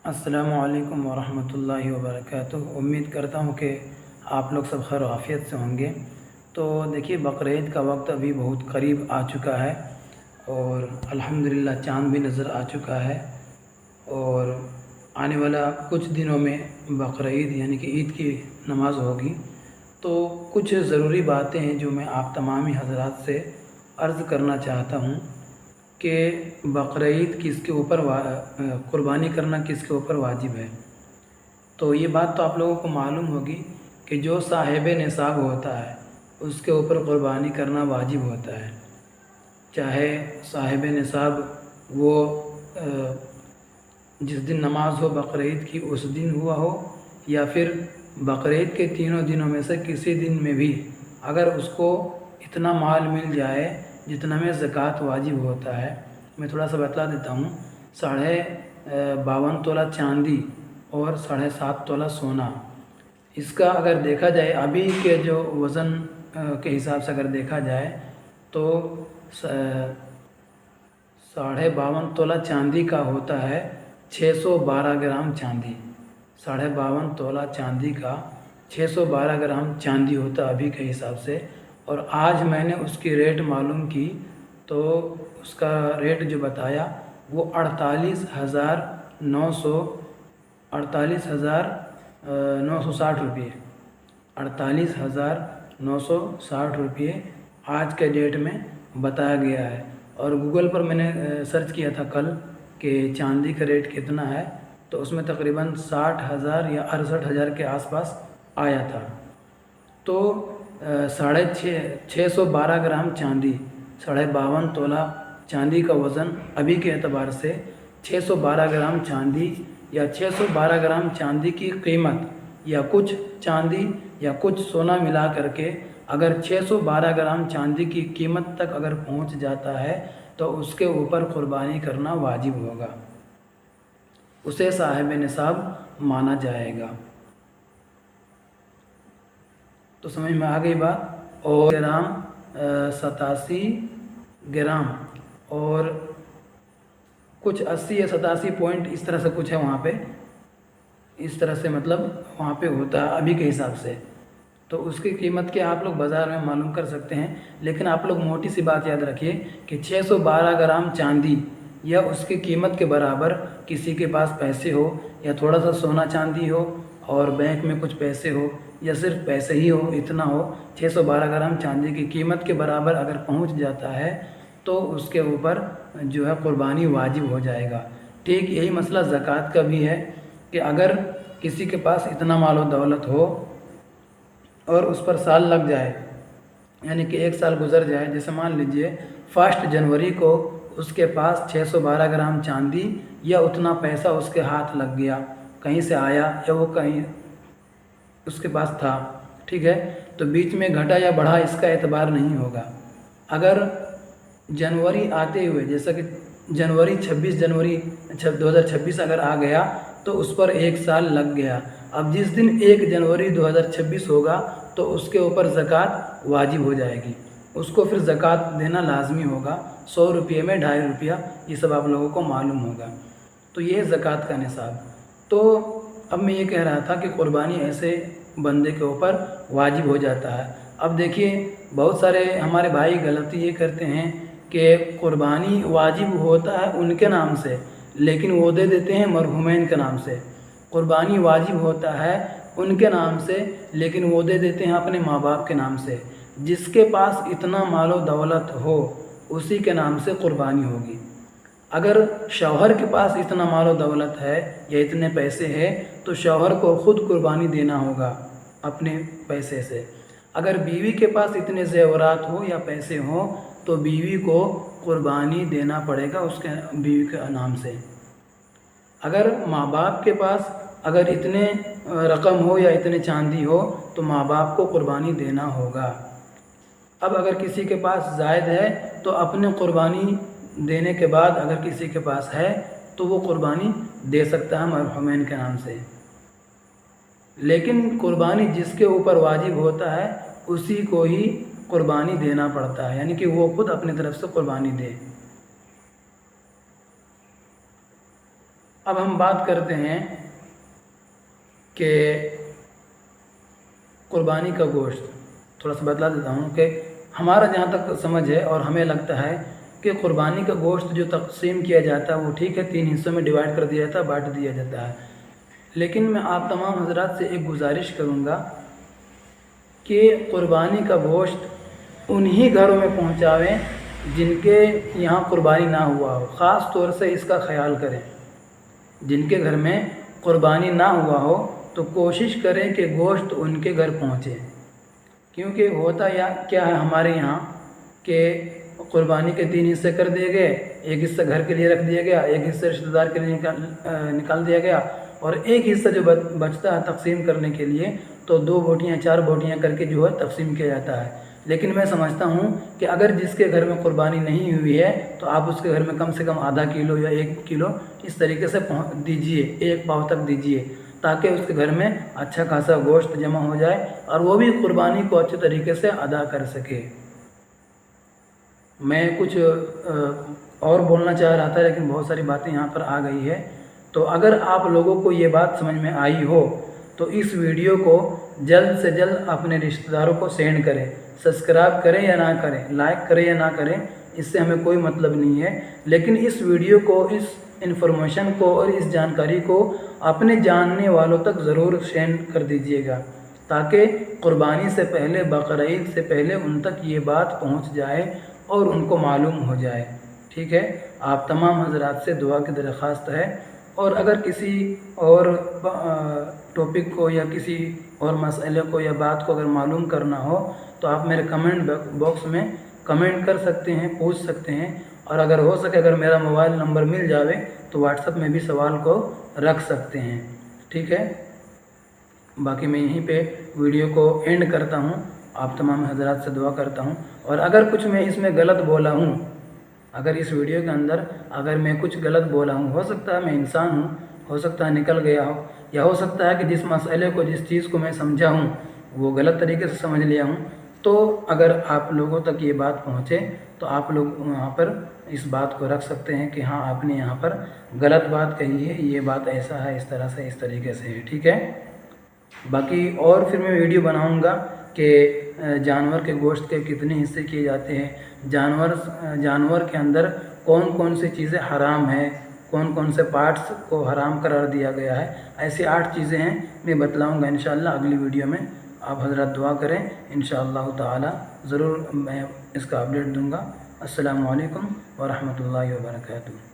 अस्सलामु अलैकुम वरहमतुल्लाहि वबरकातुह। उम्मीद करता हूँ कि आप लोग सब खैर आफियत से होंगे। तो देखिए, बकरीद का वक्त अभी बहुत करीब आ चुका है और अल्हम्दुलिल्लाह चाँद भी नज़र आ चुका है और आने वाला कुछ दिनों में बकरीद यानी कि ईद की नमाज़ होगी। तो कुछ ज़रूरी बातें हैं जो मैं आप तमामी हज़रात से अर्ज़ करना चाहता हूँ कि बकरीद किसके ऊपर कुर्बानी करना किसके ऊपर वाजिब है। तो ये बात तो आप लोगों को मालूम होगी कि जो साहिब निसाब होता है उसके ऊपर कुर्बानी करना वाजिब होता है, चाहे साहिब निसाब वो जिस दिन नमाज हो बकरीद की उस दिन हुआ हो या फिर बकरीद के तीनों दिनों में से किसी दिन में भी अगर उसको इतना माल मिल जाए जितना में ज़कात वाजिब होता है। मैं थोड़ा सा बतला देता हूँ। 52.5 तोला चांदी और 7.5 तोला सोना, इसका अगर देखा जाए अभी के जो वज़न के हिसाब से अगर देखा जाए तो 52.5 तोला चांदी का होता है 612 ग्राम चांदी। 52.5 तोला चांदी का 612 ग्राम चांदी होता अभी के हिसाब से। और आज मैंने उसकी रेट मालूम की तो उसका रेट जो बताया वो 48,960 रुपये 48,960 रुपये आज के डेट में बताया गया है। और गूगल पर मैंने सर्च किया था कल कि चांदी का रेट कितना है, तो उसमें तकरीबन 60,000 या 68,000 के आसपास आया था। तो 612 ग्राम चांदी, 52.5 तोला चांदी का वज़न अभी के एतबार से 612 ग्राम चांदी या 612 ग्राम चांदी की कीमत या कुछ चांदी या कुछ सोना मिला करके अगर 612 ग्राम चांदी की कीमत तक अगर पहुंच जाता है तो उसके ऊपर कुर्बानी करना वाजिब होगा, उसे साहिब निसाब माना जाएगा। तो समझ में आ गई बात। और ग्राम 87 ग्राम और कुछ 80 या 87 पॉइंट इस तरह से कुछ है वहाँ पे, इस तरह से मतलब वहाँ पे होता है अभी के हिसाब से। तो उसकी कीमत के आप लोग बाज़ार में मालूम कर सकते हैं, लेकिन आप लोग मोटी सी बात याद रखिए कि 612 ग्राम चांदी या उसकी कीमत के बराबर किसी के पास पैसे हो या थोड़ा सा सोना चांदी हो और बैंक में कुछ पैसे हो या सिर्फ पैसे ही हो, इतना हो 612 ग्राम चांदी की कीमत के बराबर अगर पहुंच जाता है तो उसके ऊपर जो है कुर्बानी वाजिब हो जाएगा। ठीक यही मसला ज़कात का भी है कि अगर किसी के पास इतना माल व दौलत हो और उस पर साल लग जाए, यानी कि एक साल गुजर जाए, जैसे मान लीजिए 1 जनवरी को उसके पास 612 ग्राम चांदी या उतना पैसा उसके हाथ लग गया, कहीं से आया या वो कहीं उसके पास था, ठीक है, तो बीच में घटा या बढ़ा इसका एतबार नहीं होगा। अगर जनवरी आते हुए जैसा कि 26 जनवरी 2026 अगर आ गया तो उस पर एक साल लग गया। अब जिस दिन 1 जनवरी 2026 होगा तो उसके ऊपर ज़कात वाजिब हो जाएगी, उसको फिर ज़कात देना लाजमी होगा। 100 रुपये में 2.5 रुपया, ये सब आप लोगों को मालूम होगा। तो ये है ज़कात का निसाब। तो अब मैं ये कह रहा था कि कुर्बानी ऐसे बंदे के ऊपर वाजिब हो जाता है। अब देखिए, बहुत सारे हमारे भाई गलती ये करते हैं कि कुर्बानी वाजिब होता है उनके नाम से, लेकिन वो दे देते हैं मरहुमैन के नाम से। कुर्बानी वाजिब होता है उनके नाम से, लेकिन वो दे देते हैं अपने माँ बाप के नाम से। जिसके पास इतना मालो दौलत हो उसी के नाम से कुर्बानी होगी। अगर शौहर के पास इतना मालो दौलत है या इतने पैसे हैं तो शौहर को ख़ुद कुर्बानी देना होगा अपने पैसे से। अगर बीवी के पास इतने ज़ेवरात हो या पैसे हों तो बीवी को कुर्बानी देना पड़ेगा उसके बीवी के नाम से। अगर माँ बाप के पास अगर इतने रकम हो या इतने चांदी हो तो माँ बाप को कुर्बानी देना होगा। अब अगर किसी के पास ज़ायद है तो अपने कुर्बानी देने के बाद अगर किसी के पास है तो वो कुर्बानी दे सकता है मरहुमैन के नाम से। लेकिन कुर्बानी जिसके ऊपर वाजिब होता है उसी को ही कुर्बानी देना पड़ता है, यानी कि वो खुद अपनी तरफ से कुर्बानी दे। اب ہم بات کرتے ہیں کہ قربانی کا گوشت، تھوڑا سا بتلا دیتا ہوں کہ ہمارا جہاں تک سمجھ ہے اور ہمیں لگتا ہے کہ قربانی کا گوشت جو تقسیم کیا جاتا ہے وہ ٹھیک ہے، 3 حصوں میں ڈیوائڈ کر دیا جاتا ہے، بانٹ دیا جاتا ہے، لیکن میں آپ تمام حضرات سے ایک گزارش کروں گا کہ قربانی کا گوشت انہی گھروں میں پہنچاویں جن کے یہاں قربانی نہ ہوا ہو، خاص طور سے اس کا خیال کریں، جن کے گھر میں قربانی نہ ہوا ہو تو کوشش کریں کہ گوشت ان کے گھر پہنچے، کیونکہ ہوتا کیا ہے ہمارے یہاں کہ قربانی کے 3 حصے کر دیے گئے، ایک حصہ گھر کے لیے رکھ دیا گیا، ایک حصہ رشتہ دار کے لیے نکال دیا گیا، اور ایک حصہ جو بچتا ہے تقسیم کرنے کے لیے تو 2 بوٹیاں 4 بوٹیاں کر کے جو ہے تقسیم کیا جاتا ہے۔ لیکن میں سمجھتا ہوں کہ اگر جس کے گھر میں قربانی نہیں ہوئی ہے تو آپ اس کے گھر میں کم سے کم آدھا کلو یا 1 کلو اس طریقے سے دیجئے، 1 پاؤ تک دیجئے، تاکہ اس کے گھر میں اچھا خاصا گوشت جمع ہو جائے اور وہ بھی قربانی کو اچھے طریقے سے ادا کر سکے۔ میں کچھ اور بولنا چاہ رہا تھا لیکن بہت ساری باتیں یہاں پر آ گئی ہے، تو اگر آپ لوگوں کو یہ بات سمجھ میں آئی ہو تو اس ویڈیو کو جلد سے جلد اپنے رشتہ داروں کو سینڈ کریں، سبسکرائب کریں یا نہ کریں، لائک کریں یا نہ کریں، اس سے ہمیں کوئی مطلب نہیں ہے، لیکن اس ویڈیو کو، اس انفارمیشن کو اور اس جانکاری کو اپنے جاننے والوں تک ضرور سینڈ کر دیجئے گا، تاکہ قربانی سے پہلے، بقرعید سے پہلے ان تک یہ بات پہنچ جائے اور ان کو معلوم ہو جائے۔ ٹھیک ہے، آپ تمام حضرات سے دعا کی درخواست ہے، اور اگر کسی اور ٹاپک کو یا کسی اور مسئلے کو یا بات کو اگر معلوم کرنا ہو تو آپ میرے کمنٹ باکس میں کمنٹ کر سکتے ہیں، پوچھ سکتے ہیں، اور اگر ہو سکے اگر میرا موبائل نمبر مل جاوے تو واٹس ایپ میں بھی سوال کو رکھ سکتے ہیں۔ ٹھیک ہے، باقی میں یہیں پہ ویڈیو کو اینڈ کرتا ہوں، آپ تمام حضرات سے دعا کرتا ہوں، اور اگر کچھ میں اس میں غلط بولا ہوں، اگر اس ویڈیو کے اندر اگر میں کچھ غلط بولا ہوں، ہو سکتا ہے میں انسان ہوں، ہو سکتا ہے نکل گیا ہو، یا ہو سکتا ہے کہ جس مسئلے کو، جس چیز کو میں سمجھا ہوں وہ غلط طریقے سے سمجھ لیا ہوں، تو اگر آپ لوگوں تک یہ بات پہنچے تو آپ لوگ وہاں پر اس بات کو رکھ سکتے ہیں کہ ہاں آپ نے یہاں پر غلط بات کہی ہے، یہ بات ایسا ہے، اس طرح سے، اس طریقے سے ہے۔ ٹھیک ہے، باقی اور پھر میں ویڈیو بناؤں گا کہ جانور کے گوشت کے کتنے حصے کیے جاتے ہیں، جانور کے اندر کون کون سی چیزیں حرام ہیں، کون کون سے پارٹس کو حرام قرار دیا گیا ہے، ایسی 8 چیزیں ہیں، میں بتلاؤں گا انشاءاللہ اگلی ویڈیو میں۔ آپ حضرات دعا کریں، انشاءاللہ تعالی ضرور میں اس کا اپڈیٹ دوں گا۔ السلام علیکم ورحمۃ اللہ وبرکاتہ۔